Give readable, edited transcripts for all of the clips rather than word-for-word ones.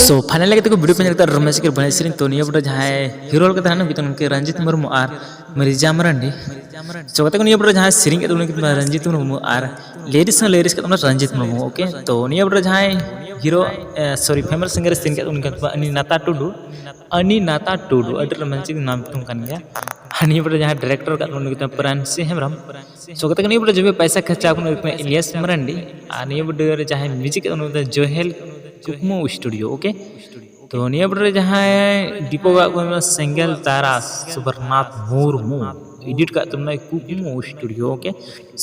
So final लगे तो video पे लगता रमेश के बने सिरिन तो निया बड़ा जहां हीरो के तहना बितन के रंजित मुर्मू और मरीजा मरंडी सो कते निया बड़ा जहां सिरिन के तो रंजित मुर्मू और लेडीज के रंजित मुर्मू ओके तो निया बड़ा जहां hero sorry famous singer Sirin के उनका अनि नाता टुडू अडर मंची नाम तुम कान गया निया बड़ा जहां डायरेक्टर का उनका प्रांसी हेमरम सो कते निया बड़ा जो पैसा खर्चा को इलियास मरंडी और निया बड़ा जहां म्यूजिक के जोहेल कुकमो स्टूडियो ओके तो निया बड़े जहाँ दीपो का सेंगल तारा सुबरनाथ मुर्मू एडिट का तुमने कुकमो स्टूडियो ओके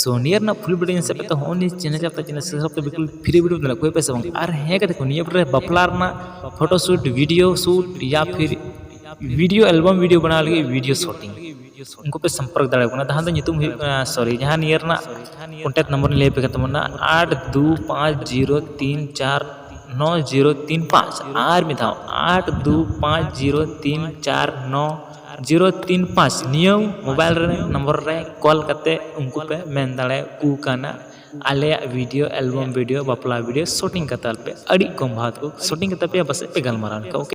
सो नियर ना फुल वीडियो से तो होनी चैनल जाता चैनल से सब तो बिल्कुल फ्री वीडियो ना कोई पैसा बंग और है कहते को निया बड़े बपलार ना फोटो शूट वीडियो शूट या फिर वीडियो एल्बम वीडियो बना लगे वीडियो शूटिंग उनको पे संपर्क दाड़े को ना जहाँ तो सॉरी जहाँ नियर ना कॉन्टैक्ट नंबर ले पे तमन्ना 8250349035 आर में था 8250349035 नियो मोबाइल रे नंबर रे कॉल करते उनको पे मेन दाड़े कू काना आले वीडियो एल्बम वीडियो बपला वीडियो शूटिंग करता पे अड़ी कम बात को शूटिंग करता पे बस पे गलमारा ओके।